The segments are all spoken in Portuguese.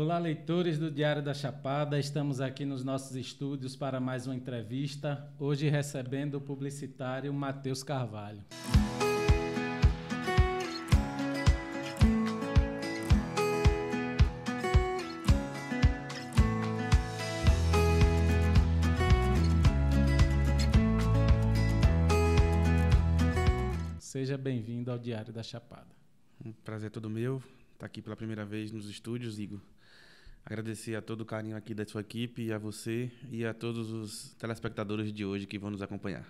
Olá, leitores do Diário da Chapada. Estamos aqui nos nossos estúdios para mais uma entrevista. Hoje recebendo o publicitário Matheus Carvalho. Seja bem-vindo ao Diário da Chapada. Um prazer todo meu estar aqui pela primeira vez nos estúdios, Igor. Agradecer a todo o carinho aqui da sua equipe, a você e a todos os telespectadores de hoje que vão nos acompanhar.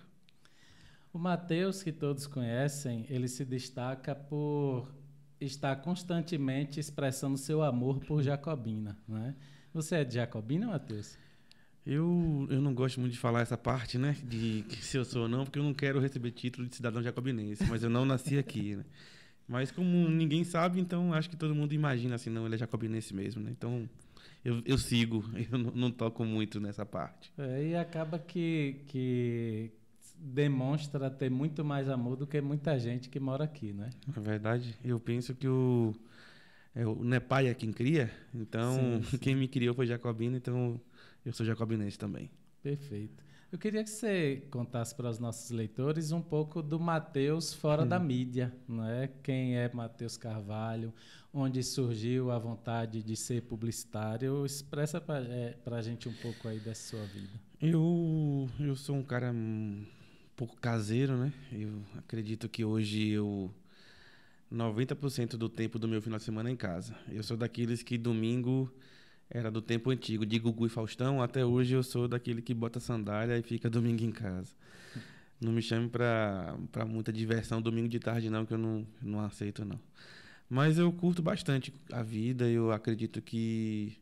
O Matheus, que todos conhecem, ele se destaca por estar constantemente expressando seu amor por Jacobina, né? Você é de Jacobina, Matheus? Eu não gosto muito de falar essa parte, né, de se eu sou ou não, porque eu não quero receber título de cidadão jacobinense, mas eu não nasci aqui, né? Mas como ninguém sabe, então acho que todo mundo imagina assim, não, ele é jacobinense mesmo, né? Então eu sigo, eu não toco muito nessa parte. E acaba que demonstra ter muito mais amor do que muita gente que mora aqui, né? Na verdade, eu penso que não é pai é quem cria, então Sim. Quem me criou foi jacobino, então eu sou jacobinense também. Perfeito. Eu queria que você contasse para os nossos leitores um pouco do Matheus fora da mídia, não é? Quem é Matheus Carvalho, onde surgiu a vontade de ser publicitário. Expressa para a gente um pouco aí dessa sua vida. Eu sou um cara um pouco caseiro, né? Eu acredito que hoje 90% do tempo do meu final de semana é em casa. Eu sou daqueles que domingo era do tempo antigo, de Gugu e Faustão, até hoje eu sou daquele que bota sandália e fica domingo em casa. Não me chame pra muita diversão domingo de tarde não, que eu não aceito não. Mas eu curto bastante a vida, eu acredito que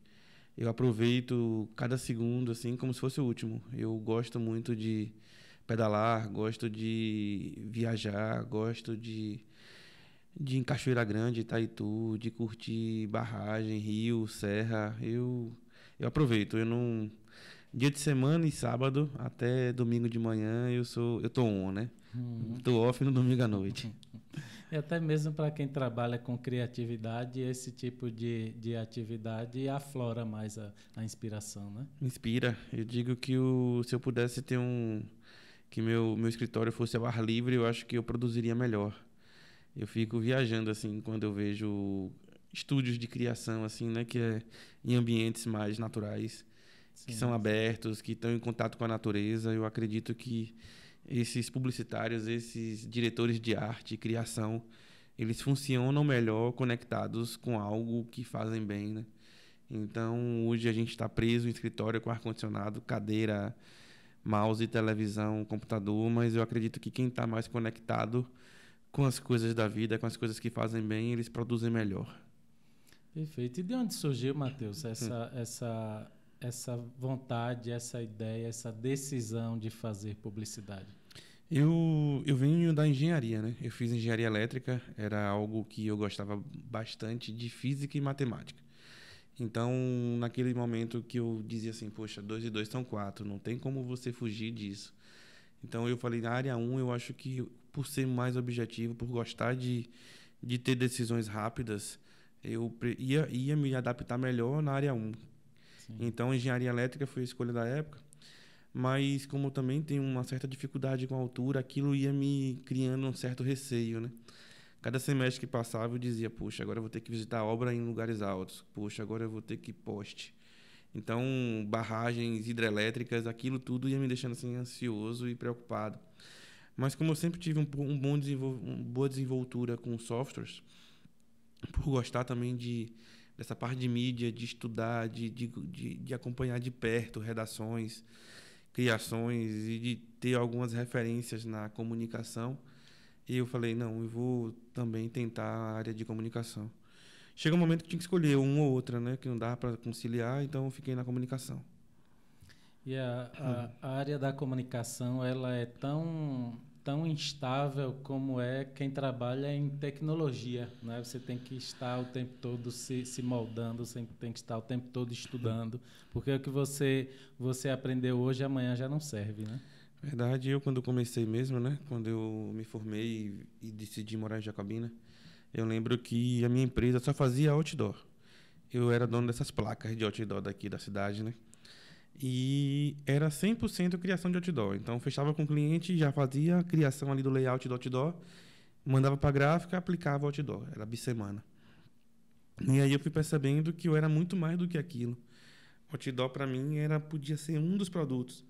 eu aproveito cada segundo assim como se fosse o último. Eu gosto muito de pedalar, gosto de viajar, gosto de ir em Cachoeira Grande, Itaitu, de curtir barragem, rio, serra. Eu aproveito. Eu não dia de semana e sábado até domingo de manhã eu tô on, né? Tô off no domingo à noite. E até mesmo para quem trabalha com criatividade, esse tipo de atividade aflora mais a inspiração, né? Inspira. Eu digo que se eu pudesse ter que meu escritório fosse ao ar livre, eu acho que eu produziria melhor. Eu fico viajando assim quando eu vejo estúdios de criação assim, né, que é em ambientes mais naturais, que são abertos, que estão em contato com a natureza. Eu acredito que esses publicitários, esses diretores de arte e criação, eles funcionam melhor conectados com algo que fazem bem, né? Então, hoje a gente está preso em escritório com ar-condicionado, cadeira, mouse, televisão, computador, mas eu acredito que quem está mais conectado com as coisas da vida, com as coisas que fazem bem, eles produzem melhor. Perfeito. E de onde surgiu, Matheus, essa vontade, essa ideia, essa decisão de fazer publicidade? Eu venho da engenharia, né? Eu fiz engenharia elétrica, era algo que eu gostava bastante de física e matemática. Então, naquele momento que eu dizia assim, poxa, 2 e 2 são 4, não tem como você fugir disso. Então eu falei, na área 1, eu acho que por ser mais objetivo, por gostar de ter decisões rápidas, eu ia me adaptar melhor na área 1. Sim. Então, engenharia elétrica foi a escolha da época, mas como eu também tenho uma certa dificuldade com a altura, aquilo ia me criando um certo receio, né? Cada semestre que passava eu dizia, poxa, agora eu vou ter que visitar obra em lugares altos, poxa, agora eu vou ter que ir poste. Então, barragens hidrelétricas, aquilo tudo ia me deixando assim ansioso e preocupado. Mas como eu sempre tive uma boa desenvoltura com softwares, por gostar também dessa parte de mídia, de estudar, de acompanhar de perto redações, criações e de ter algumas referências na comunicação, eu falei, não, eu vou também tentar a área de comunicação. Chega um momento que tinha que escolher uma ou outra, né? Que não dava para conciliar, então eu fiquei na comunicação. E a área da comunicação, ela é tão instável como é quem trabalha em tecnologia, né? Você tem que estar o tempo todo se moldando, você tem que estar o tempo todo estudando, porque o que você aprendeu hoje, amanhã já não serve, né? Verdade, quando comecei mesmo, né? Quando eu me formei e decidi morar em Jacobina, eu lembro que a minha empresa só fazia outdoor. eu era dono dessas placas de outdoor daqui da cidade, né? E era 100% criação de outdoor. Então, fechava com o cliente, já fazia a criação ali do layout do outdoor, mandava para a gráfica, aplicava o outdoor. Era bissemana. E aí eu fui percebendo que eu era muito mais do que aquilo. O outdoor, para mim, podia ser um dos produtos.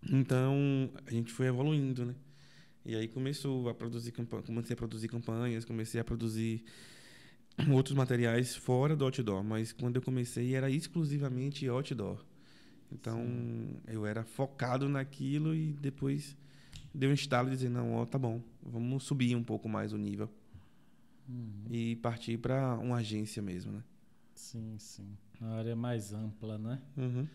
Então, a gente foi evoluindo, né? E aí comecei a produzir campanhas, comecei a produzir outros materiais fora do outdoor. Mas quando eu comecei, era exclusivamente outdoor. Então, eu era focado naquilo e depois deu um estalo de dizer, não, ó, tá bom, vamos subir um pouco mais o nível. E partir para uma agência mesmo, né? Sim, sim. Uma área mais ampla, né? Uhum.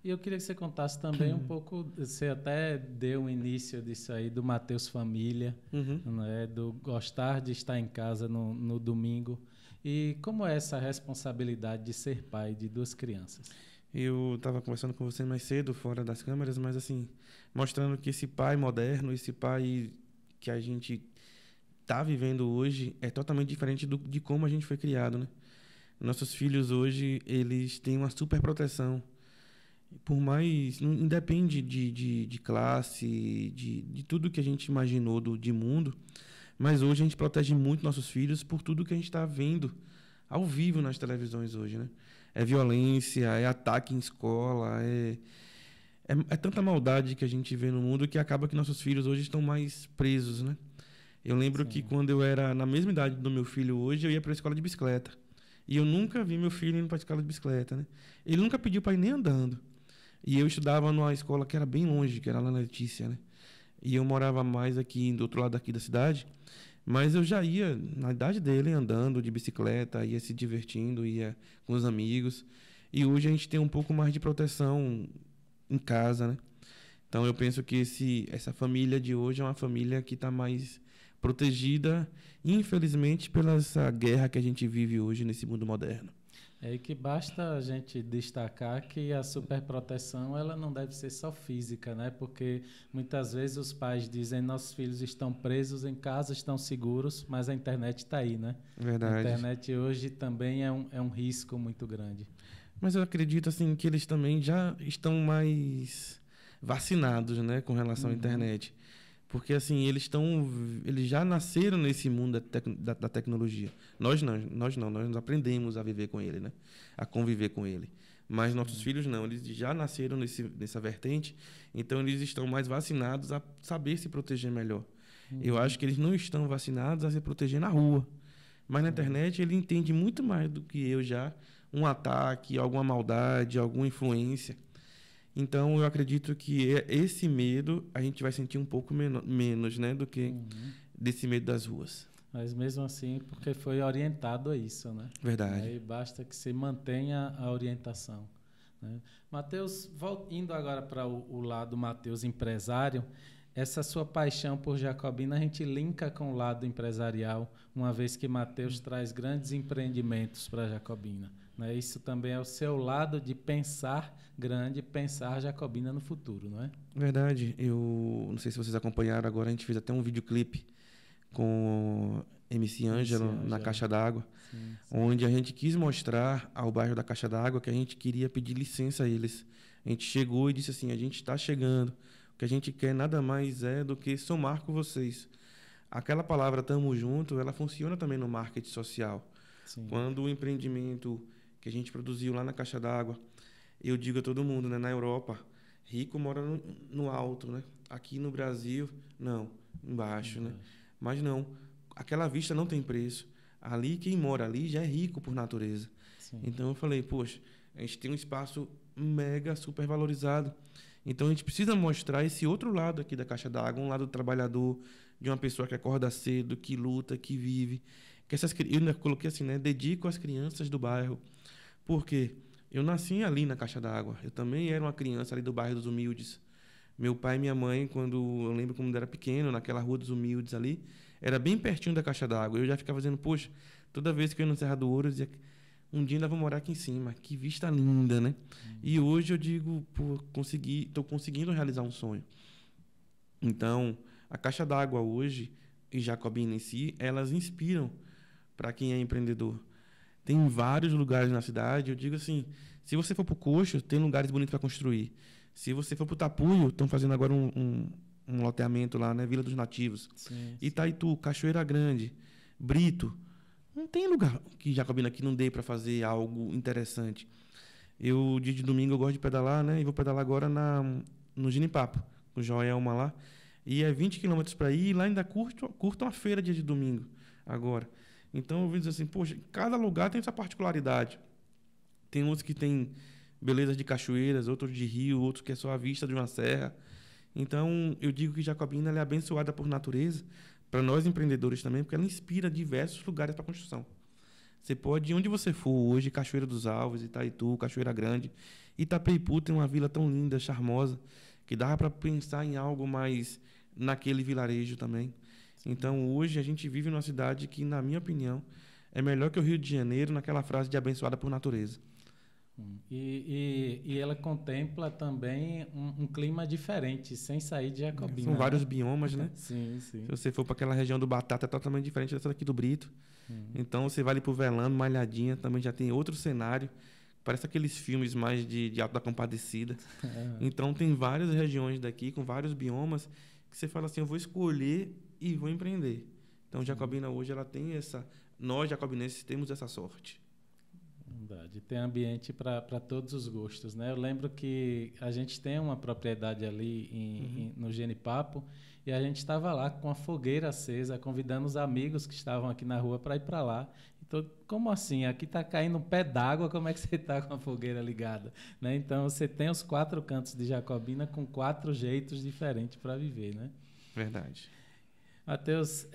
E eu queria que você contasse também um pouco, você até deu um início disso aí, do Matheus Família, né? Do gostar de estar em casa no domingo. E como é essa responsabilidade de ser pai de 2 crianças? Eu estava conversando com você mais cedo, fora das câmeras, mas assim, mostrando que esse pai moderno, esse pai que a gente está vivendo hoje é totalmente diferente de como a gente foi criado, né? Nossos filhos hoje, eles têm uma super proteção. Por mais... Não independe de classe, de tudo que a gente imaginou de mundo, mas hoje a gente protege muito nossos filhos por tudo que a gente está vendo ao vivo nas televisões hoje, né? É violência, é ataque em escola, é tanta maldade que a gente vê no mundo que acaba que nossos filhos hoje estão mais presos, né? Eu lembro que quando eu era na mesma idade do meu filho hoje, eu ia para a escola de bicicleta. E eu nunca vi meu filho indo para a escola de bicicleta, né? Ele nunca pediu para ir nem andando. E eu estudava numa escola que era bem longe, que era lá na Letícia, né? E eu morava mais aqui, do outro lado daqui da cidade. Mas eu já ia, na idade dele, andando de bicicleta, ia se divertindo, ia com os amigos. E hoje a gente tem um pouco mais de proteção em casa, né? Então eu penso que essa família de hoje é uma família que está mais protegida, infelizmente, pela essa guerra que a gente vive hoje nesse mundo moderno. É aí que basta a gente destacar que a superproteção ela não deve ser só física, né? Porque muitas vezes os pais dizem nossos filhos estão presos em casa, estão seguros, mas a internet está aí, né? Verdade. A internet hoje também é um risco muito grande. Mas eu acredito assim que eles também já estão mais vacinados, né, com relação à internet. Porque assim, eles já nasceram nesse mundo da tecnologia. Nós aprendemos a viver com ele, né? A conviver com ele. Mas nossos filhos não, eles já nasceram nessa vertente, então eles estão mais vacinados a saber se proteger melhor. Eu acho que eles não estão vacinados a se proteger na rua. Mas na internet ele entende muito mais do que eu já um ataque, alguma maldade, alguma influência. Então, eu acredito que esse medo a gente vai sentir um pouco menos, né, do que desse medo das ruas. Mas mesmo assim, porque foi orientado a isso, né? Verdade. Aí basta que você mantenha a orientação, né? Matheus, indo agora para o lado Matheus empresário, essa sua paixão por Jacobina a gente linka com o lado empresarial, uma vez que Matheus traz grandes empreendimentos para Jacobina, né? Isso também é o seu lado de pensar grande, pensar Jacobina no futuro, não é? Verdade. Eu não sei se vocês acompanharam agora, a gente fez até um videoclipe com MC Ângelo na Caixa d'Água, onde a gente quis mostrar ao bairro da Caixa d'Água que a gente queria pedir licença a eles. A gente chegou e disse assim, a gente está chegando, o que a gente quer nada mais é do que somar com vocês. Aquela palavra "tamo junto", ela funciona também no marketing social. Sim. Quando o empreendimento que a gente produziu lá na Caixa d'Água, eu digo a todo mundo, né, na Europa, rico mora no alto, né? Aqui no Brasil, não, embaixo, né? Mas não, aquela vista não tem preço. Ali, quem mora ali já é rico por natureza. Sim. Então eu falei, poxa, a gente tem um espaço mega super valorizado. Então a gente precisa mostrar esse outro lado aqui da Caixa d'Água, um lado do trabalhador, de uma pessoa que acorda cedo, que luta, que vive. Eu ainda coloquei assim, né? Dedico às crianças do bairro. Por quê? Eu nasci ali na Caixa d'Água. Eu também era uma criança ali do bairro dos Humildes. Meu pai e minha mãe, quando eu lembro quando eu era pequeno, naquela rua dos Humildes ali, era bem pertinho da Caixa d'Água. Eu já ficava dizendo, poxa, toda vez que eu ia no Serra do Ouro, eu dizia, um dia ainda vou morar aqui em cima. Que vista linda, né? E hoje eu digo, pô, estou conseguindo realizar um sonho. Então, a Caixa d'Água hoje, e Jacobina em si, elas inspiram para quem é empreendedor. Tem vários lugares na cidade. Eu digo assim, se você for para o Coxo, tem lugares bonitos para construir. Se você for para o Tapuio, estão fazendo agora um loteamento lá, né? Vila dos Nativos. Sim, Itaitu, Cachoeira Grande, Brito. Não tem lugar que Jacobina aqui não dê para fazer algo interessante. Eu, dia de domingo, eu gosto de pedalar, né? E vou pedalar agora no Ginipapo, com o Joelma lá. E é 20 quilômetros para ir, e lá ainda curto uma feira dia de domingo, agora. Então, eu vou dizer assim, poxa, cada lugar tem sua particularidade. Tem uns que tem belezas de cachoeiras, outros de rio, outros que é só a vista de uma serra. Então, eu digo que Jacobina ela é abençoada por natureza, para nós empreendedores também, porque ela inspira diversos lugares para construção. Você pode ir onde você for hoje, Cachoeira dos Alves, Itaitu, Cachoeira Grande. Itapeipu tem uma vila tão linda, charmosa, que dá para pensar em algo mais naquele vilarejo também. Então, hoje a gente vive numa cidade que, na minha opinião, é melhor que o Rio de Janeiro naquela frase de abençoada por natureza. E ela contempla também um clima diferente, sem sair de Jacobina. São vários biomas, né? Sim, sim. Se você for para aquela região do Batata, é totalmente diferente dessa daqui do Brito. Então, você vai ali para o Velano, Malhadinha, também já tem outro cenário. Parece aqueles filmes mais de Alto da Compadecida. Então, tem várias regiões daqui, com vários biomas, que você fala assim, eu vou escolher e vou empreender. Então, Jacobina hoje, ela tem essa... Nós, jacobinenses, temos essa sorte. Verdade. Tem ambiente para todos os gostos, né? Eu lembro que a gente tem uma propriedade ali no Genipapo e a gente estava lá com a fogueira acesa, convidando os amigos que estavam aqui na rua para ir para lá. Então, como assim? Aqui está caindo um pé d'água, como é que você está com a fogueira ligada? Né? Então, você tem os 4 cantos de Jacobina com 4 jeitos diferentes para viver, né? Verdade. Matheus,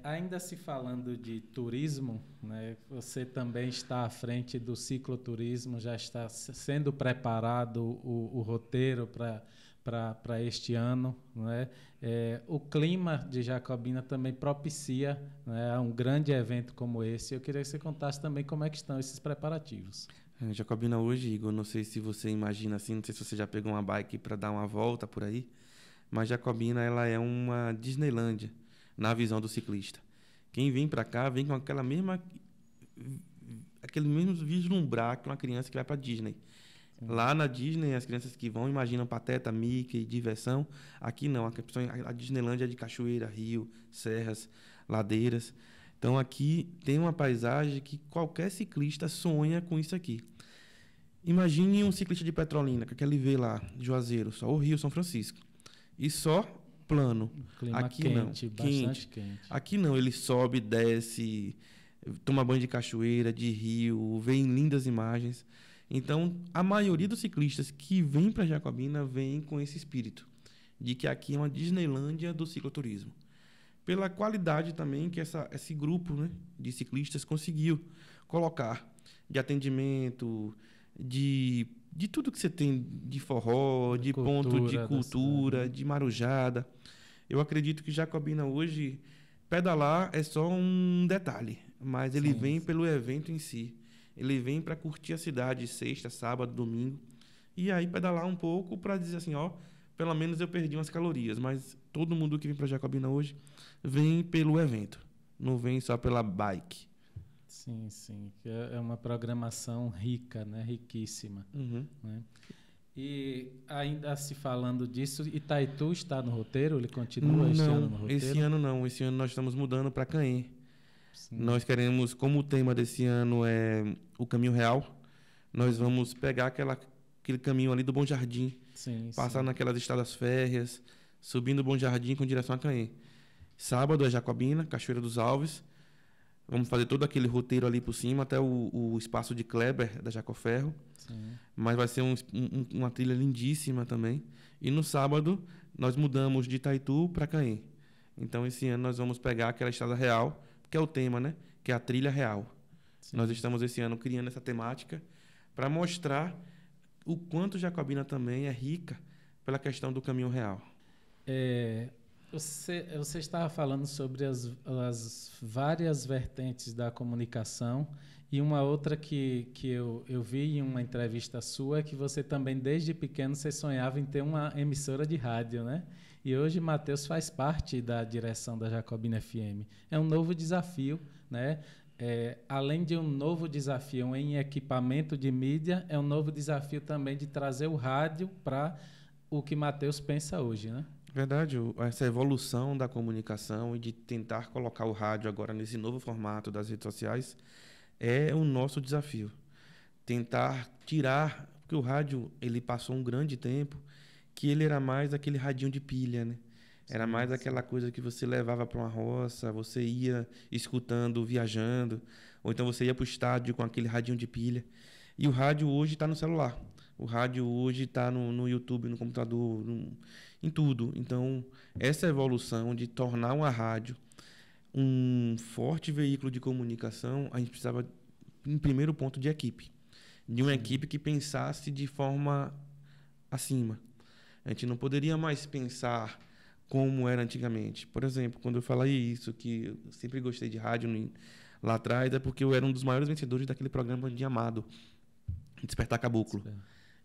ainda se falando de turismo, né, você também está à frente do cicloturismo, já está sendo preparado o roteiro para este ano. Né? O clima de Jacobina também propicia, né, um grande evento como esse. Eu queria que você contasse também como é que estão esses preparativos. Jacobina hoje, Igor, não sei se você imagina assim, não sei se você já pegou uma bike para dar uma volta por aí, mas Jacobina ela é uma Disneylândia na visão do ciclista. Quem vem para cá vem com aquele mesmo vislumbrar que uma criança que vai para Disney. Lá na Disney, as crianças que vão imaginam Pateta, Mickey, diversão. Aqui não, a Disneylândia é de cachoeira, rio, serras, ladeiras. Então aqui tem uma paisagem que qualquer ciclista sonha com isso aqui. Imagine um ciclista de Petrolina, que ele vê lá, Juazeiro, só o Rio São Francisco. E só plano. Clima aqui quente, não, bastante quente. Aqui não, ele sobe, desce, toma banho de cachoeira, de rio, vê lindas imagens. Então, a maioria dos ciclistas que vêm para Jacobina vem com esse espírito de que aqui é uma Disneylândia do cicloturismo. Pela qualidade também que esse grupo, né, de ciclistas conseguiu colocar de atendimento, de tudo que você tem de forró, de ponto de cultura, de marujada. Eu acredito que Jacobina hoje, pedalar é só um detalhe, mas ele vem pelo evento em si. Ele vem para curtir a cidade sexta, sábado, domingo, e aí pedalar um pouco para dizer assim, ó, pelo menos eu perdi umas calorias, mas todo mundo que vem para Jacobina hoje vem pelo evento, não vem só pela bike. Sim, sim. É uma programação rica, né? Riquíssima. Né? E ainda se falando disso, Itaitu está no roteiro? Ele continua este ano no roteiro? Esse ano não. Esse ano nós estamos mudando para Caém. Nós queremos, como o tema desse ano é o Caminho Real, nós vamos pegar aquele caminho ali do Bom Jardim, passar naquelas estradas férreas, subindo o Bom Jardim com direção a Caém. Sábado é Jacobina, Cachoeira dos Alves. Vamos fazer todo aquele roteiro ali por cima, até o espaço de Kleber, da Jacoferro. Mas vai ser uma trilha lindíssima também. E no sábado, nós mudamos de Itaitu para Caém. Então, esse ano, nós vamos pegar aquela estrada real, que é o tema, né? Que é a trilha real. Nós estamos, esse ano, criando essa temática para mostrar o quanto Jacobina também é rica pela questão do caminho real. Você estava falando sobre as várias vertentes da comunicação e uma outra que eu vi em uma entrevista sua é que você também, desde pequeno, você sonhava em ter uma emissora de rádio, né? E hoje Matheus faz parte da direção da Jacobina FM. É um novo desafio, né? além de um novo desafio em equipamento de mídia, é um novo desafio também de trazer o rádio para o que Matheus pensa hoje, né? Verdade, essa evolução da comunicação e de tentar colocar o rádio agora nesse novo formato das redes sociais é o nosso desafio. Tentar tirar, porque o rádio ele passou um grande tempo que ele era mais aquele radinho de pilha, né? Era mais aquela coisa que você levava para uma roça, você ia escutando, viajando, ou então você ia para o estádio com aquele radinho de pilha. E o rádio hoje está no celular. O rádio hoje está no YouTube, no computador, em tudo. Então, essa evolução de tornar uma rádio um forte veículo de comunicação, a gente precisava, em primeiro ponto, de equipe. De uma equipe que pensasse de forma acima. A gente não poderia mais pensar como era antigamente. Por exemplo, quando eu falei isso, que eu sempre gostei de rádio lá atrás, é porque eu era um dos maiores vencedores daquele programa de Amado, Despertar Caboclo.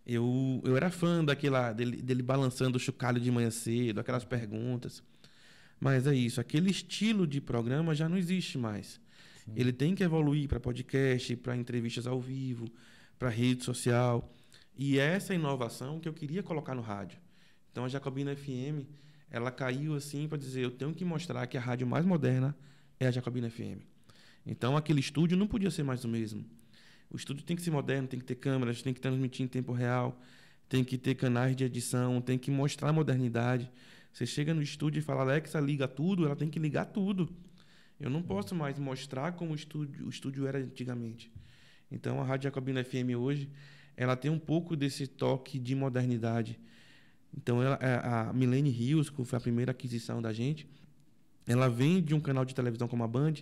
Eu era fã dele balançando o chocalho de manhã cedo, aquelas perguntas. Mas é isso, aquele estilo de programa já não existe mais. Sim. Ele tem que evoluir para podcast, para entrevistas ao vivo, para rede social. E essa inovação que eu queria colocar no rádio. Então, a Jacobina FM, ela caiu assim para dizer, eu tenho que mostrar que a rádio mais moderna é a Jacobina FM. Então, aquele estúdio não podia ser mais o mesmo. O estúdio tem que ser moderno, tem que ter câmeras, tem que transmitir em tempo real, tem que ter canais de edição, tem que mostrar a modernidade. Você chega no estúdio e fala, Alexa, liga tudo, ela tem que ligar tudo. Eu não posso mais mostrar como o estúdio era antigamente. Então, a Rádio Jacobina FM hoje, ela tem um pouco desse toque de modernidade. Então, a Milene Rios, que foi a primeira aquisição da gente, ela vem de um canal de televisão como a Band,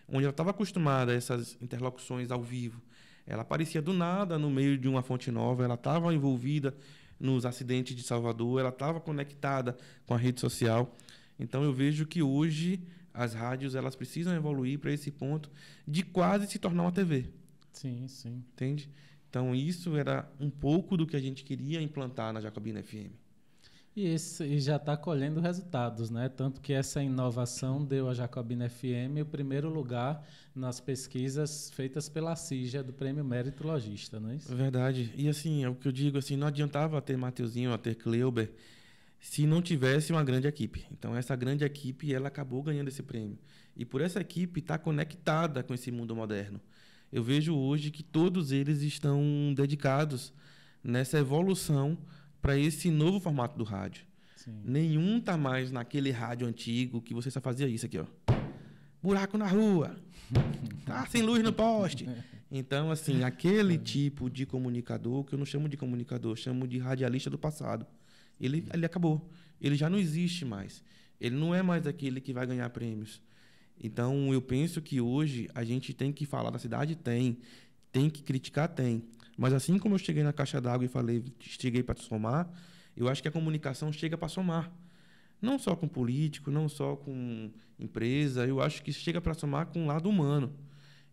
onde ela estava acostumada a essas interlocuções ao vivo. Ela aparecia do nada no meio de uma fonte nova, ela estava envolvida nos acidentes de Salvador, ela estava conectada com a rede social. Então, eu vejo que hoje as rádios elas precisam evoluir para esse ponto de quase se tornar uma TV. Sim, sim. Entende? Então, isso era um pouco do que a gente queria implantar na Jacobina FM. E já está colhendo resultados, né? Tanto que essa inovação deu à Jacobina FM o primeiro lugar nas pesquisas feitas pela CIJA do Prêmio Mérito Logista, não é isso? Verdade. E assim, é o que eu digo, assim, não adiantava ter Mateuzinho ou ter Kleuber se não tivesse uma grande equipe. Então, essa grande equipe, ela acabou ganhando esse prêmio. E por essa equipe estar conectada com esse mundo moderno. Eu vejo hoje que todos eles estão dedicados nessa evolução para esse novo formato do rádio. Sim. Nenhum tá mais naquele rádio antigo que você só fazia isso aqui, ó. Buraco na rua. Tá sem luz no poste. Então, assim, aquele tipo de comunicador, que eu não chamo de comunicador, eu chamo de radialista do passado. Ele acabou. Ele já não existe mais. Ele não é mais aquele que vai ganhar prêmios. Então, eu penso que hoje a gente tem que falar da cidade, tem que criticar, tem. Mas assim como eu cheguei na caixa d'água e falei, cheguei para somar, eu acho que a comunicação chega para somar. Não só com político, não só com empresa, eu acho que chega para somar com o lado humano.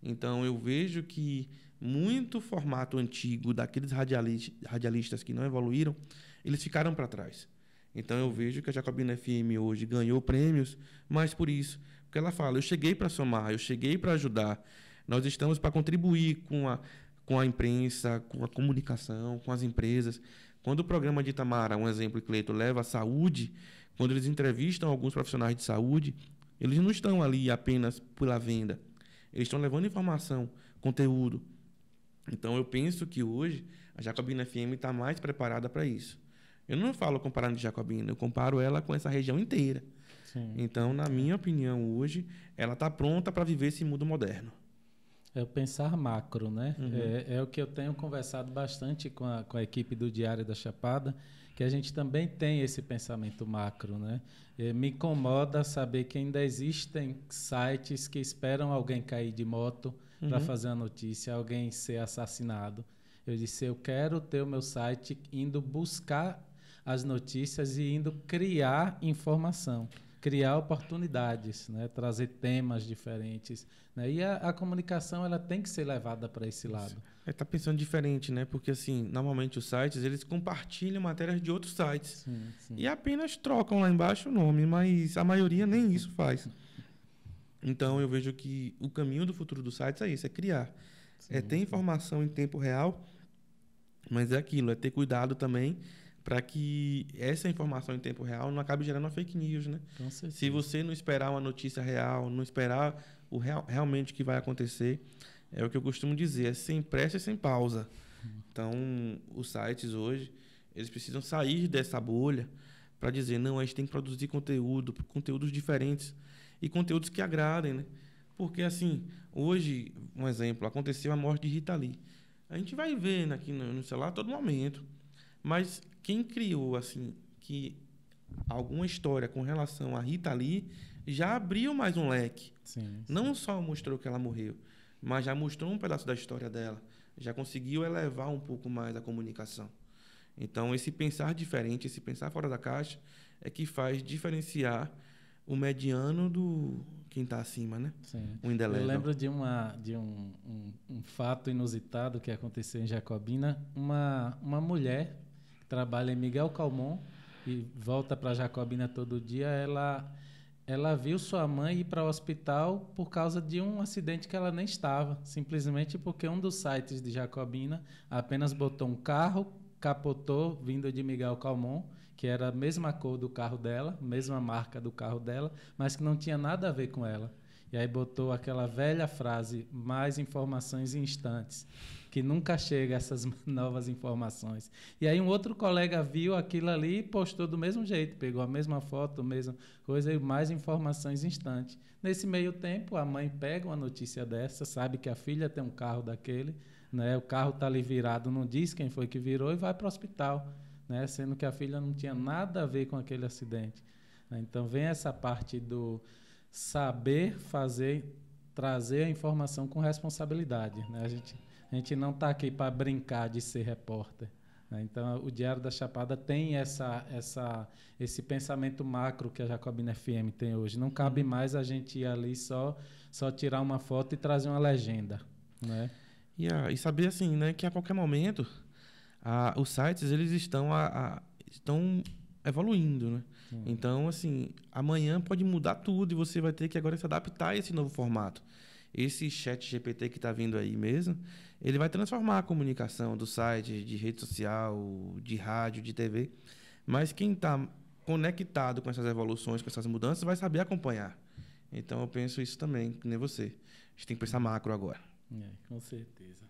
Então, eu vejo que muito formato antigo daqueles radialistas que não evoluíram, eles ficaram para trás. Então, eu vejo que a Jacobina FM hoje ganhou prêmios, mas por isso. Porque ela fala, eu cheguei para somar, eu cheguei para ajudar. Nós estamos para contribuir com a imprensa, com a comunicação, com as empresas. Quando o programa de Itamar, um exemplo, Cleito, leva a saúde, quando eles entrevistam alguns profissionais de saúde, eles não estão ali apenas pela venda. Eles estão levando informação, conteúdo. Então, eu penso que hoje a Jacobina FM está mais preparada para isso. Eu não falo comparando de Jacobina, eu comparo ela com essa região inteira. Sim. Então, na minha opinião, hoje, ela está pronta para viver esse mundo moderno. É o pensar macro, né? Uhum. É o que eu tenho conversado bastante com a equipe do Diário da Chapada, que a gente também tem esse pensamento macro, né? Me incomoda saber que ainda existem sites que esperam alguém cair de moto para fazer a notícia, alguém ser assassinado. Eu disse, eu quero ter o meu site indo buscar as notícias e indo criar informação, criar oportunidades, né? Trazer temas diferentes, né? E a comunicação ela tem que ser levada para esse lado. Está pensando diferente, né? Porque assim, normalmente os sites eles compartilham matérias de outros sites. Sim. E apenas trocam lá embaixo o nome, mas a maioria nem isso faz. Então, eu vejo que o caminho do futuro dos sites é isso, é criar. Sim, É ter informação em tempo real, mas é aquilo, é ter cuidado também para que essa informação em tempo real não acabe gerando uma fake news, né? com Se certeza. você não esperar uma notícia real, não esperar realmente o que vai acontecer, é o que eu costumo dizer, é sem pressa e sem pausa. Então, os sites hoje, eles precisam sair dessa bolha para dizer, não, a gente tem que produzir conteúdos diferentes e conteúdos que agradem, né? Porque, assim, hoje, um exemplo, aconteceu a morte de Rita Lee. A gente vai ver aqui no celular a todo momento, mas quem criou, assim, que alguma história com relação a Rita Lee já abriu mais um leque. Sim, sim. Não só mostrou que ela morreu, mas já mostrou um pedaço da história dela. Já conseguiu elevar um pouco mais a comunicação. Então, esse pensar diferente, esse pensar fora da caixa, é que faz diferenciar o mediano do quem está acima, né? Sim. O Eu indelével. lembro de um fato inusitado que aconteceu em Jacobina. Uma mulher que trabalha em Miguel Calmon e volta para Jacobina todo dia, ela viu sua mãe ir para o hospital por causa de um acidente que ela nem estava, simplesmente porque um dos sites de Jacobina apenas botou um carro, capotou, vindo de Miguel Calmon, que era a mesma cor do carro dela, mesma marca do carro dela, mas que não tinha nada a ver com ela. E aí botou aquela velha frase, mais informações em instantes, que nunca chega essas novas informações. E aí um outro colega viu aquilo ali e postou do mesmo jeito, pegou a mesma foto, a mesma coisa e mais informações em instantes. Nesse meio tempo, a mãe pega uma notícia dessa, sabe que a filha tem um carro daquele, né? O carro está ali virado, não diz quem foi que virou e vai para o hospital, né? Sendo que a filha não tinha nada a ver com aquele acidente. Então vem essa parte do saber fazer, trazer a informação com responsabilidade, né? A gente não está aqui para brincar de ser repórter, né? Então o Diário da Chapada tem esse pensamento macro que a Jacobina FM tem hoje. Não cabe mais a gente ir ali só tirar uma foto e trazer uma legenda, né? E saber assim, né, que a qualquer momento os sites eles estão evoluindo, né? Então, assim, amanhã pode mudar tudo e você vai ter que agora se adaptar a esse novo formato. Esse chat GPT que está vindo aí mesmo, ele vai transformar a comunicação do site, de rede social, de rádio, de TV. Mas quem está conectado com essas evoluções, com essas mudanças, vai saber acompanhar. Então, eu penso isso também, que nem você. A gente tem que pensar macro agora. Com certeza.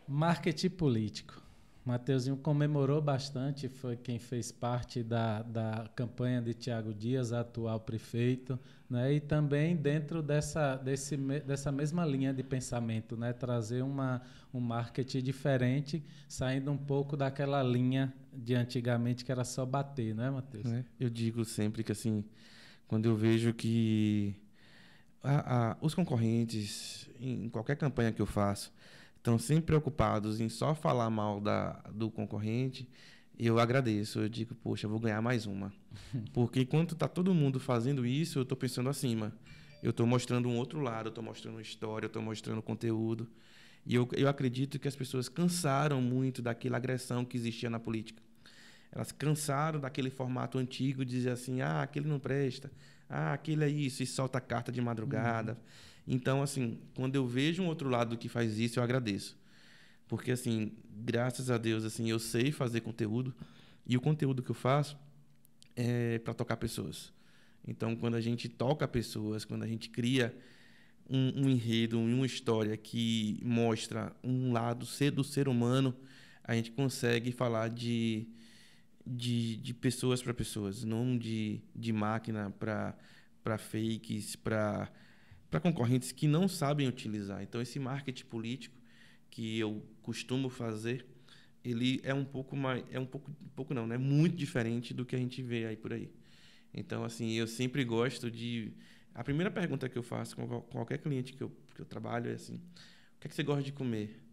Marketing político. Mateuzinho comemorou bastante, foi quem fez parte da campanha de Tiago Dias, atual prefeito, né? E também dentro dessa mesma linha de pensamento, né? Trazer um marketing diferente, saindo um pouco daquela linha de antigamente que era só bater, né, Mateus? Eu digo sempre que, assim, quando eu vejo que os concorrentes, em qualquer campanha que eu faço, estão sempre preocupados em só falar mal do concorrente, eu agradeço. Eu digo, poxa, eu vou ganhar mais uma. Porque enquanto está todo mundo fazendo isso, eu estou pensando acima. Eu estou mostrando um outro lado, eu estou mostrando história, eu estou mostrando conteúdo. E eu acredito que as pessoas cansaram muito daquela agressão que existia na política. Elas cansaram daquele formato antigo de dizer assim, aquele não presta, aquele é isso, e solta a carta de madrugada. Então, assim, quando eu vejo um outro lado que faz isso, eu agradeço. Porque, assim, graças a Deus, assim, eu sei fazer conteúdo, e o conteúdo que eu faço é para tocar pessoas. Então, quando a gente toca pessoas, quando a gente cria um enredo, uma história que mostra um lado do ser humano, a gente consegue falar de pessoas para pessoas, não de máquina para fakes, para concorrentes que não sabem utilizar. Então, esse marketing político que eu costumo fazer, ele é um pouco mais, não, né? Muito diferente do que a gente vê aí por aí. Então, assim, eu sempre gosto de... A primeira pergunta que eu faço com qualquer cliente que eu trabalho é assim, o que é que você gosta de comer?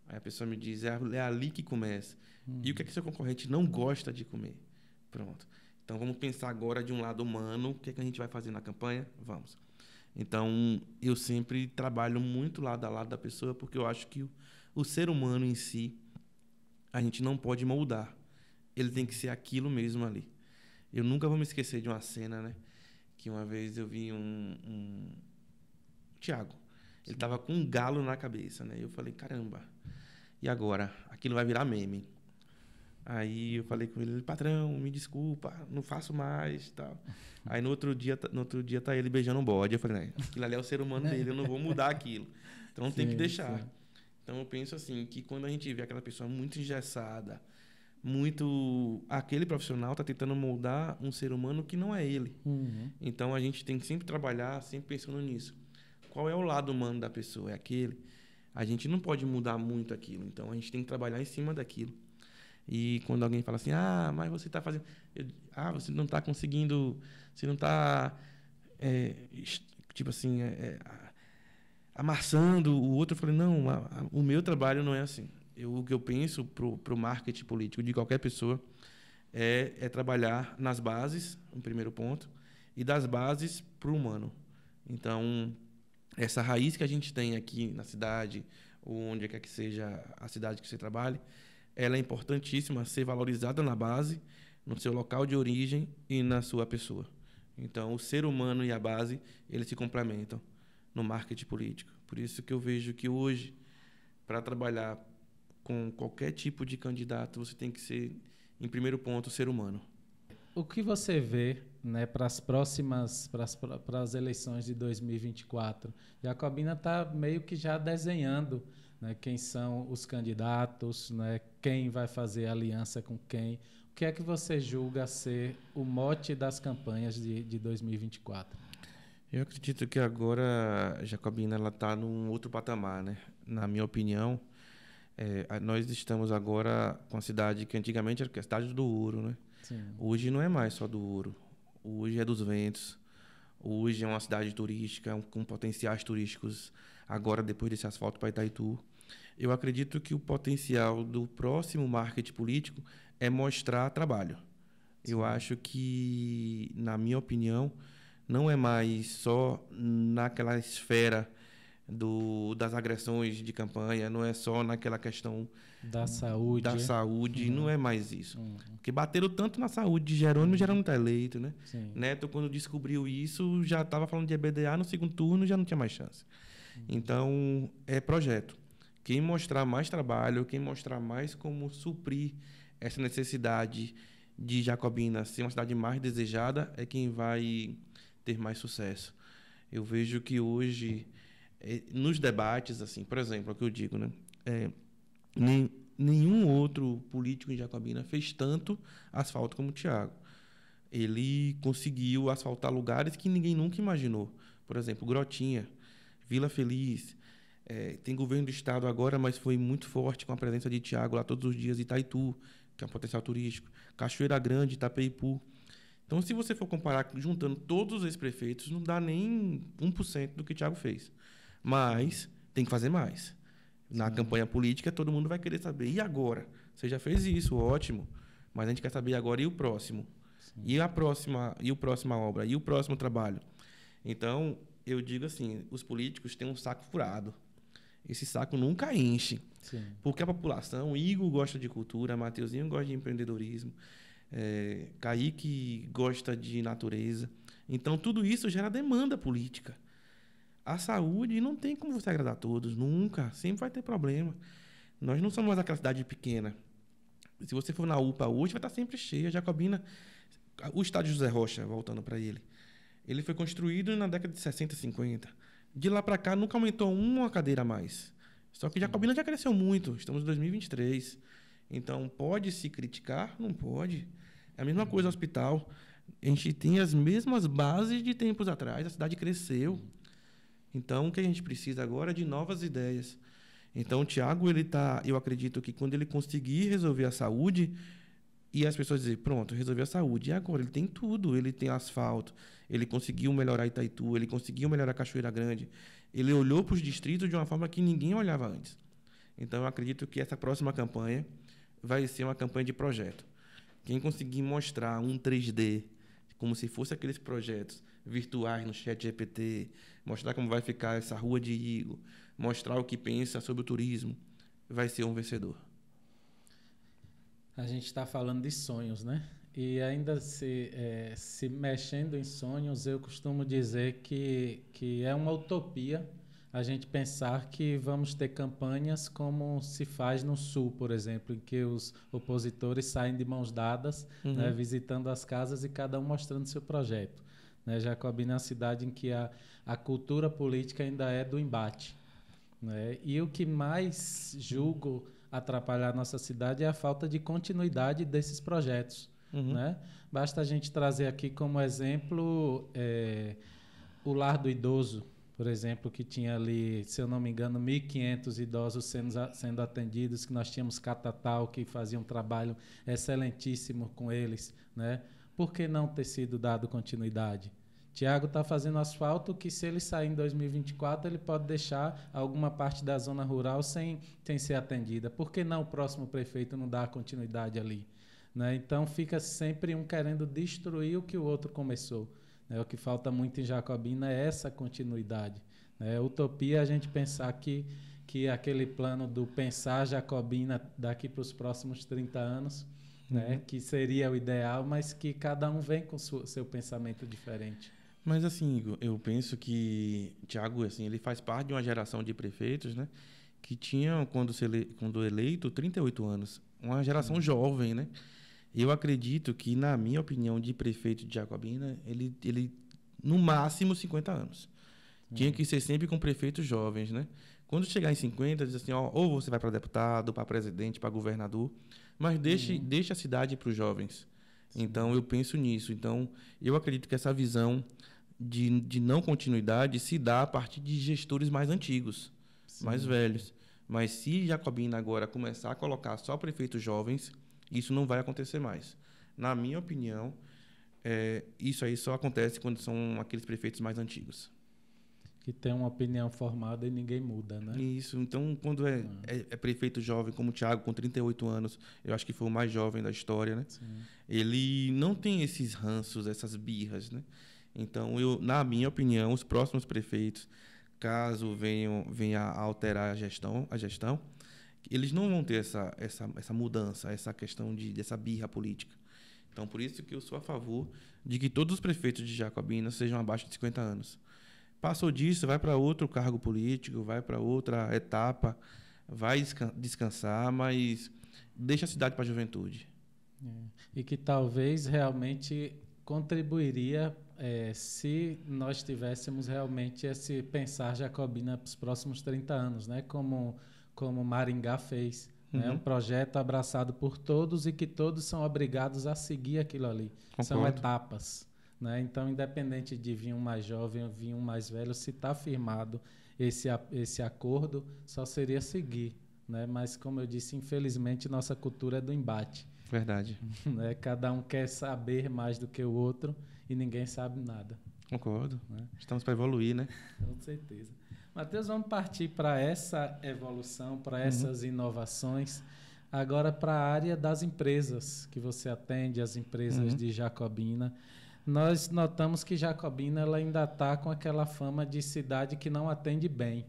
Aí a pessoa me diz, é ali que começa. E o que é que seu concorrente não gosta de comer? Pronto. Então, vamos pensar agora de um lado humano, o que é que a gente vai fazer na campanha? Vamos. Então, eu sempre trabalho muito lado a lado da pessoa, porque eu acho que o ser humano em si, a gente não pode moldar. Ele tem que ser aquilo mesmo ali. Eu nunca vou me esquecer de uma cena, né? que uma vez eu vi Thiago. Ele tava com um galo na cabeça, né? Eu falei, caramba, e agora? Aquilo vai virar meme. Aí eu falei com ele, patrão, me desculpa, não faço mais, tal. Aí no outro dia tá ele beijando um bode. Eu falei, né, aquilo ali é o ser humano dele, eu não vou mudar aquilo. Então tem que deixar. Sim. Então eu penso assim, que quando a gente vê aquela pessoa muito engessada, aquele profissional tá tentando moldar um ser humano que não é ele. Uhum. Então a gente tem que sempre trabalhar, sempre pensando nisso. Qual é o lado humano da pessoa? É aquele. A gente não pode mudar muito aquilo. Então a gente tem que trabalhar em cima daquilo. E quando alguém fala assim, mas você está fazendo... você não está conseguindo... Você não está, tipo assim, amassando o outro. Eu falei, não, o meu trabalho não é assim. O que eu penso para o marketing político de qualquer pessoa é trabalhar nas bases, um primeiro ponto, e das bases para o humano. Então, essa raiz que a gente tem aqui na cidade, ou onde quer que seja a cidade que você trabalhe, ela é importantíssima ser valorizada na base, no seu local de origem e na sua pessoa. Então, o ser humano e a base, eles se complementam no marketing político. Por isso que eu vejo que hoje, para trabalhar com qualquer tipo de candidato, você tem que ser, em primeiro ponto, ser humano. O que você vê, né, para as próximas, para as eleições de 2024? Jacobina está meio que já desenhando, né, quem são os candidatos, né, quem vai fazer aliança com quem. O que é que você julga ser o mote das campanhas de 2024? Eu acredito que agora a Jacobina está num outro patamar, né? Na minha opinião, nós estamos agora com a cidade que antigamente era a cidade do ouro, né? Sim. Hoje não é mais só do ouro. Hoje é dos ventos. Hoje é uma cidade turística com potenciais turísticos. Agora, depois desse asfalto para Itaitu, eu acredito que o potencial do próximo marketing político é mostrar trabalho. Sim. Eu acho que, na minha opinião, não é mais só naquela esfera das agressões de campanha, não é só naquela questão da saúde, não é mais isso. Porque bateram tanto na saúde de Jerônimo está eleito, né? Sim. Neto, quando descobriu isso, já estava falando de EBDA no segundo turno, já não tinha mais chance. Então, é projeto. Quem mostrar mais trabalho, quem mostrar mais como suprir essa necessidade de Jacobina ser uma cidade mais desejada, é quem vai ter mais sucesso. Eu vejo que hoje, nos debates, assim, por exemplo, é o que eu digo, né? Nenhum outro político em Jacobina fez tanto asfalto como o Thiago. Ele conseguiu asfaltar lugares que ninguém nunca imaginou. Por exemplo, Grotinha, Vila Feliz. Tem governo do estado agora, mas foi muito forte com a presença de Thiago lá todos os dias. Itaitu, que é um potencial turístico. Cachoeira Grande, Itapeipu. Então, se você for comparar, juntando todos os ex-prefeitos, não dá nem 1% do que o Thiago fez. Mas tem que fazer mais. Na campanha política, todo mundo vai querer saber. E agora? Você já fez isso, ótimo. Mas a gente quer saber agora e o próximo? Sim. E a próxima obra? E o próximo trabalho? Então, eu digo assim, os políticos têm um saco furado. Esse saco nunca enche. Sim. Porque a população, Igor gosta de cultura, Mateuzinho gosta de empreendedorismo, Kaique gosta de natureza. Então, tudo isso gera demanda política. A saúde não tem como você agradar a todos, nunca. Sempre vai ter problema. Nós não somos mais aquela cidade pequena. Se você for na UPA hoje, vai estar sempre cheia. Jacobina, o estádio José Rocha, voltando para ele, ele foi construído na década de 60, 50. De lá para cá, nunca aumentou uma cadeira a mais. Só que Jacobina já cresceu muito. Estamos em 2023. Então, pode se criticar? Não pode. É a mesma coisa no hospital. A gente tem as mesmas bases de tempos atrás. A cidade cresceu. Então, o que a gente precisa agora é de novas ideias. Então, o Thiago, eu acredito que quando ele conseguir resolver a saúde, e as pessoas dizem, pronto, resolveu a saúde. E agora? Ele tem tudo. Ele tem asfalto, ele conseguiu melhorar Itaitu, ele conseguiu melhorar Cachoeira Grande. Ele olhou para os distritos de uma forma que ninguém olhava antes. Então, eu acredito que essa próxima campanha vai ser uma campanha de projeto. Quem conseguir mostrar um 3D, como se fosse aqueles projetos virtuais no ChatGPT, mostrar como vai ficar essa rua de Igor, mostrar o que pensa sobre o turismo, vai ser um vencedor. A gente está falando de sonhos, né? E ainda se mexendo em sonhos, eu costumo dizer que é uma utopia a gente pensar que vamos ter campanhas como se faz no Sul, por exemplo, em que os opositores saem de mãos dadas, né, visitando as casas e cada um mostrando seu projeto. Né? Jacobina é uma cidade em que a cultura política ainda é do embate. Né? E o que mais julgo atrapalhar a nossa cidade é a falta de continuidade desses projetos. Né? Basta a gente trazer aqui como exemplo o Lar do Idoso, por exemplo, que tinha ali, se eu não me engano, 1.500 idosos sendo atendidos, que nós tínhamos Catatal, que fazia um trabalho excelentíssimo com eles. Né? Por que não ter sido dado continuidade? Tiago está fazendo asfalto que, se ele sair em 2024, ele pode deixar alguma parte da zona rural sem ser atendida. Por que não o próximo prefeito não dá continuidade ali? Né? Então, fica sempre um querendo destruir o que o outro começou. Né? O que falta muito em Jacobina é essa continuidade. Né? Utopia é a gente pensar que aquele plano do pensar Jacobina daqui para os próximos 30 anos, né? Que seria o ideal, mas que cada um vem com seu pensamento diferente. Mas, assim, Igor, eu penso que Tiago, assim, ele faz parte de uma geração de prefeitos, né, que tinham, quando eleito, 38 anos. Uma geração jovem, né? Eu acredito que, na minha opinião, de prefeito de Jacobina, ele no máximo 50 anos. Tinha que ser sempre com prefeitos jovens, né? Quando chegar em 50, diz assim, ó, ou você vai para deputado, para presidente, para governador, mas deixe a cidade para os jovens. Sim. Então, eu penso nisso. Então, eu acredito que essa visão de não continuidade se dá a partir de gestores mais antigos, sim, mais velhos. Mas se Jacobina agora começar a colocar só prefeitos jovens, isso não vai acontecer mais. Na minha opinião, isso aí só acontece quando são aqueles prefeitos mais antigos. Que tem uma opinião formada e ninguém muda, né? Isso. Então, quando é prefeito jovem, como o Thiago, com 38 anos, eu acho que foi o mais jovem da história, né? Sim. Ele não tem esses ranços, essas birras, né? Então, na minha opinião, os próximos prefeitos, caso venha a alterar a gestão, eles não vão ter essa mudança, essa questão dessa birra política. Então, por isso que eu sou a favor de que todos os prefeitos de Jacobina sejam abaixo de 50 anos. Passou disso, vai para outro cargo político, vai para outra etapa, vai descansar, mas deixa a cidade para a juventude. E que talvez realmente contribuiria se nós tivéssemos realmente esse pensar Jacobina para os próximos 30 anos, né? Como Maringá fez. Né? Um projeto abraçado por todos e que todos são obrigados a seguir aquilo ali. Concordo. São etapas. Né? Então, independente de vir um mais jovem ou vir um mais velho, se está firmado esse acordo, só seria seguir. Né? Mas, como eu disse, infelizmente, nossa cultura é do embate. Verdade. Né? Cada um quer saber mais do que o outro e ninguém sabe nada. Concordo. Né? Estamos para evoluir, né? Com certeza. Matheus, vamos partir para essa evolução, para essas inovações. Agora, para a área das empresas que você atende, as empresas de Jacobina. Nós notamos que Jacobina ela ainda está com aquela fama de cidade que não atende bem.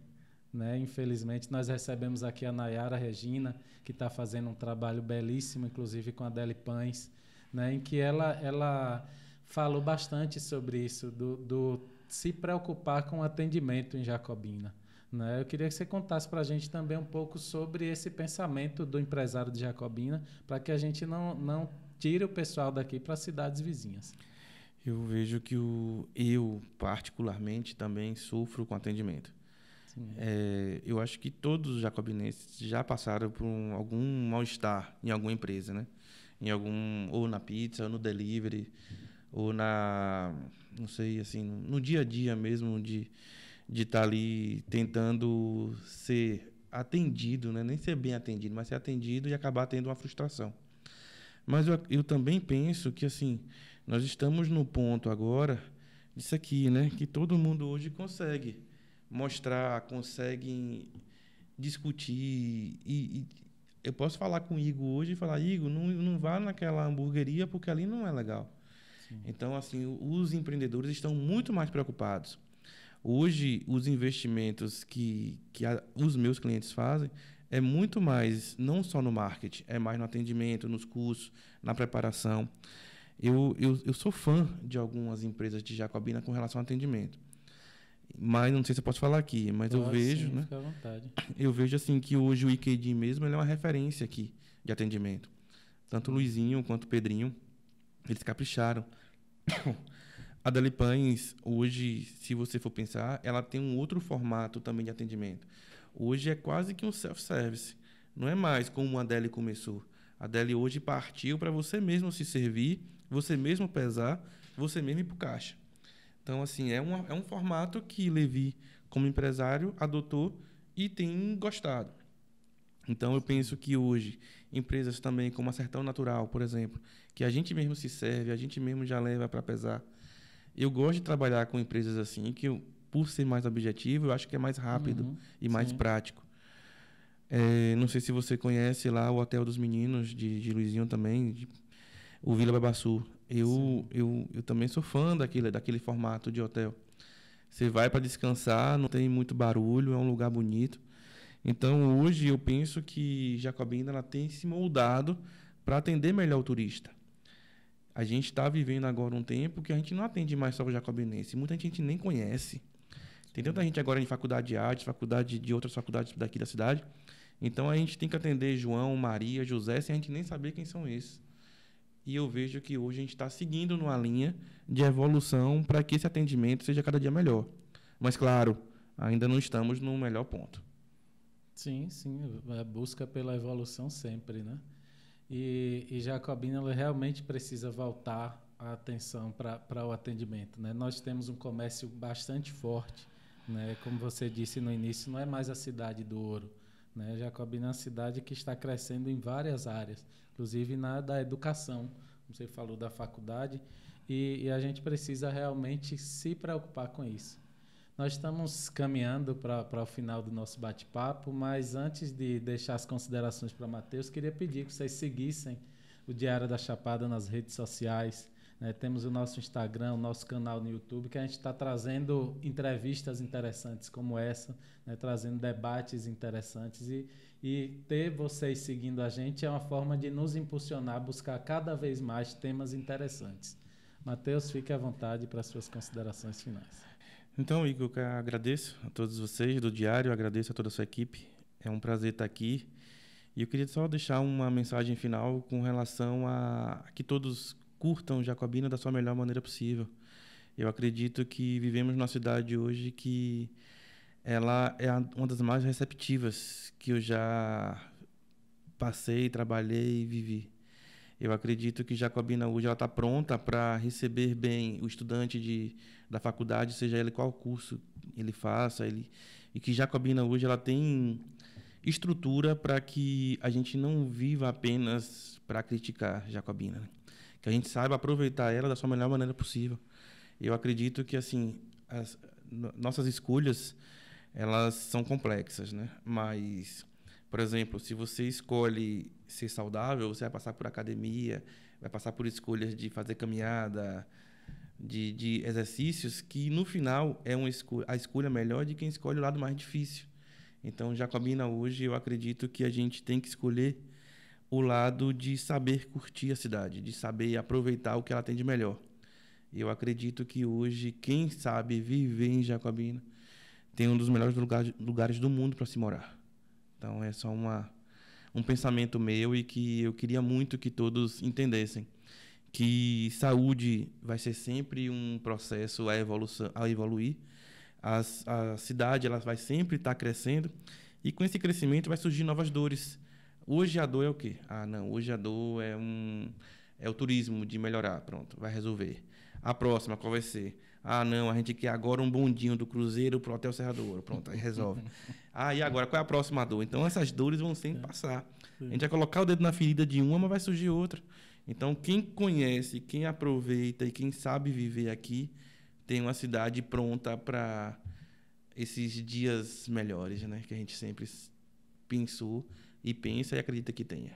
Né? Infelizmente, nós recebemos aqui a Nayara Regina, que está fazendo um trabalho belíssimo, inclusive com a Deli Pães, né? Em que ela falou bastante sobre isso, do se preocupar com o atendimento em Jacobina. Né? Eu queria que você contasse para a gente também um pouco sobre esse pensamento do empresário de Jacobina, para que a gente não tire o pessoal daqui para as cidades vizinhas. Eu vejo que eu, particularmente, também sofro com atendimento. Eu acho que todos os jacobinenses já passaram por algum mal-estar em alguma empresa, né? Ou na pizza, ou no delivery, ou não sei, assim, no dia a dia mesmo, de estar ali tentando ser atendido, né? Nem ser bem atendido, mas ser atendido e acabar tendo uma frustração. Mas eu também penso que, assim, nós estamos no ponto agora disso aqui, né? Que todo mundo hoje consegue mostrar, consegue discutir. E eu posso falar com o Igor hoje e falar, Igor, não vá naquela hamburgueria porque ali não é legal. Sim. Então, assim, os empreendedores estão muito mais preocupados. Hoje, os investimentos que os meus clientes fazem é muito mais, não só no marketing, é mais no atendimento, nos cursos, na preparação. Eu sou fã de algumas empresas de Jacobina com relação ao atendimento. Mas não sei se eu posso falar aqui, mas eu vejo, sim, né? fica à vontade. Eu vejo assim que hoje o IKD mesmo ele é uma referência aqui de atendimento. Tanto o Luizinho quanto o Pedrinho, eles capricharam. A Deli Pães, hoje, se você for pensar, ela tem um outro formato também de atendimento. Hoje é quase que um self-service. Não é mais como a Deli começou. A Deli hoje partiu para você mesmo se servir, você mesmo pesar, você mesmo ir para o caixa. Então, assim, é um formato que Levi, como empresário, adotou e tem gostado. Então, eu penso que hoje, empresas também como a Sertão Natural, por exemplo, que a gente mesmo se serve, a gente mesmo já leva para pesar. Eu gosto de trabalhar com empresas assim, que por ser mais objetivo, eu acho que é mais rápido e mais sim. prático. Não sei se você conhece lá o Hotel dos Meninos, de Luizinho também, o Vila Babaçu. Eu também sou fã daquele formato de hotel. Você vai para descansar, não tem muito barulho, é um lugar bonito. Então, hoje, eu penso que Jacobina ela tem se moldado para atender melhor o turista. A gente está vivendo agora um tempo que a gente não atende mais só o jacobinense. Muita gente nem conhece. Tem tanta gente agora em faculdade de arte, faculdade de outras faculdades daqui da cidade. Então, a gente tem que atender João, Maria, José, sem a gente nem saber quem são esses. E eu vejo que hoje a gente está seguindo numa linha de evolução para que esse atendimento seja cada dia melhor. Mas, claro, ainda não estamos no melhor ponto. Sim, a busca pela evolução sempre, né? E Jacobina ela realmente precisa voltar a atenção para o atendimento, né? Nós temos um comércio bastante forte, né? Como você disse no início, não é mais a cidade do ouro, né? Jacobina é uma cidade que está crescendo em várias áreas, inclusive na da educação, como você falou da faculdade, e a gente precisa realmente se preocupar com isso. Nós estamos caminhando para o final do nosso bate-papo, mas antes de deixar as considerações para Matheus, queria pedir que vocês seguissem o Diário da Chapada nas redes sociais. Né? Temos o nosso Instagram, o nosso canal no YouTube, que a gente está trazendo entrevistas interessantes como essa, né? Trazendo debates interessantes. E ter vocês seguindo a gente é uma forma de nos impulsionar a buscar cada vez mais temas interessantes. Matheus, fique à vontade para as suas considerações finais. Então, Igor, eu agradeço a todos vocês do Diário, agradeço a toda a sua equipe. É um prazer estar aqui. E eu queria só deixar uma mensagem final com relação a que todos curtam Jacobina da sua melhor maneira possível. Eu acredito que vivemos numa cidade hoje que ela é uma das mais receptivas que eu já passei, trabalhei e vivi. Eu acredito que Jacobina hoje está pronta para receber bem o estudante da faculdade, seja ele qual curso ele faça, e que Jacobina hoje ela tem estrutura para que a gente não viva apenas para criticar Jacobina, né? Que a gente saiba aproveitar ela da sua melhor maneira possível. Eu acredito que assim nossas escolhas elas são complexas, né? Mas, por exemplo, se você escolhe ser saudável, você vai passar por academia, vai passar por escolhas de fazer caminhada, de exercícios que no final é a escolha melhor de quem escolhe o lado mais difícil. Então, Jacobina hoje eu acredito que a gente tem que escolher o lado de saber curtir a cidade, de saber aproveitar o que ela tem de melhor. Eu acredito que hoje quem sabe viver em Jacobina tem um dos melhores lugares do mundo para se morar. Então é só um pensamento meu e que eu queria muito que todos entendessem que saúde vai ser sempre um processo a evoluir. A cidade ela vai sempre estar crescendo e com esse crescimento vai surgir novas dores. Hoje a dor é o quê? Não, hoje a dor é o turismo de melhorar, pronto, vai resolver. A próxima qual vai ser? Não, a gente quer agora um bondinho do Cruzeiro para o Hotel Serra do Ouro, pronto, aí resolve. E agora qual é a próxima dor? Então essas dores vão sempre passar. A gente vai colocar o dedo na ferida de uma, mas vai surgir outra. Então quem conhece, quem aproveita e quem sabe viver aqui tem uma cidade pronta para esses dias melhores, né? Que a gente sempre pensou e pensa e acredita que tenha.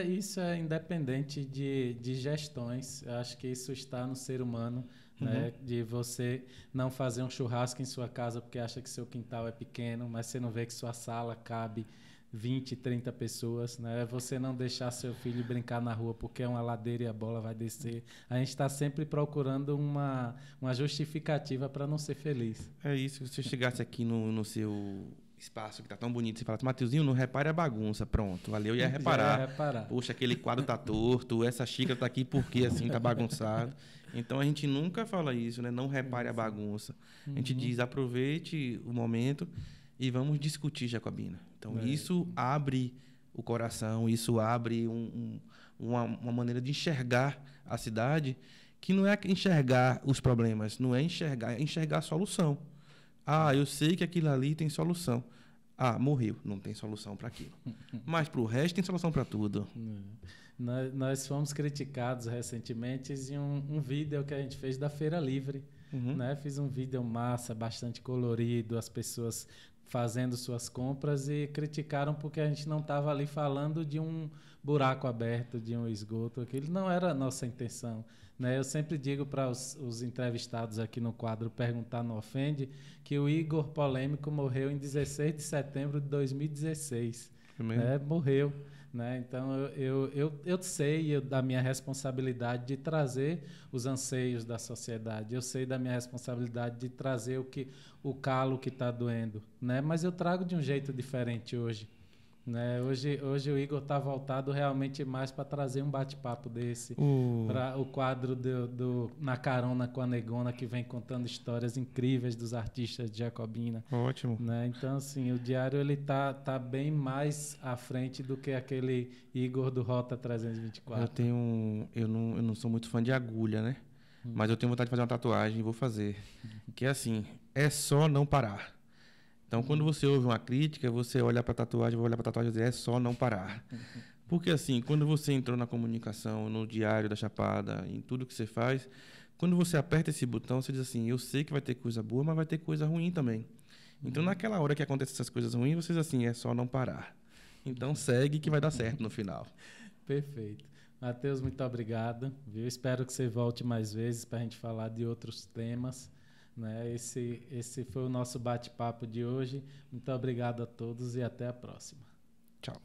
Isso é independente de gestões. Eu acho que isso está no ser humano, né? De você não fazer um churrasco em sua casa porque acha que seu quintal é pequeno, mas você não vê que sua sala cabe 20, 30 pessoas, né? Você não deixar seu filho brincar na rua porque é uma ladeira e a bola vai descer. A gente está sempre procurando uma justificativa para não ser feliz. É isso. Se eu chegasse aqui no seu espaço que tá tão bonito, você falasse, Matheusinho, não repare a bagunça. Pronto, ali eu ia reparar. Já ia reparar. Poxa, aquele quadro tá torto, essa xícara tá aqui porque assim tá bagunçado. Então a gente nunca fala isso, né? Não repare a bagunça. A gente diz, aproveite o momento e vamos discutir, Jacobina. Então isso abre o coração, isso abre uma maneira de enxergar a cidade, que não é enxergar os problemas, não é enxergar a solução. Ah, eu sei que aquilo ali tem solução. Ah, morreu, não tem solução para aquilo. Mas para o resto tem solução para tudo. Nós fomos criticados recentemente em um vídeo que a gente fez da Feira Livre. Né? Fiz um vídeo massa, bastante colorido, as pessoas fazendo suas compras e criticaram porque a gente não estava ali falando de um buraco aberto, de um esgoto. Aquilo não era a nossa intenção. Né? Eu sempre digo para os entrevistados aqui no quadro Perguntar Não Ofende que o Igor Polêmico morreu em 16 de setembro de 2016. Né? Morreu. Né? Então, eu sei da minha responsabilidade de trazer os anseios da sociedade, eu sei da minha responsabilidade de trazer o calo que está doendo, né? Mas eu trago de um jeito diferente hoje. Né? Hoje o Igor está voltado realmente mais para trazer um bate-papo desse, para o quadro Na Carona com a Negona, que vem contando histórias incríveis dos artistas de Jacobina. Ótimo. Né? Então, assim, o diário ele tá bem mais à frente do que aquele Igor do Rota 324. Eu não sou muito fã de agulha, né? Mas eu tenho vontade de fazer uma tatuagem e vou fazer. Que é assim, é só não parar. Então, quando você ouve uma crítica, você olha para a tatuagem, vai olhar para a tatuagem e dizer, é só não parar. Porque, assim, quando você entrou na comunicação, no diário da Chapada, em tudo que você faz, quando você aperta esse botão, você diz assim, eu sei que vai ter coisa boa, mas vai ter coisa ruim também. Então, naquela hora que acontecem essas coisas ruins, você diz assim, é só não parar. Então, segue que vai dar certo no final. Perfeito. Matheus, muito obrigado. Viu? Espero que você volte mais vezes para a gente falar de outros temas. Né? Esse foi o nosso bate-papo de hoje. Muito obrigado a todos e até a próxima. Tchau.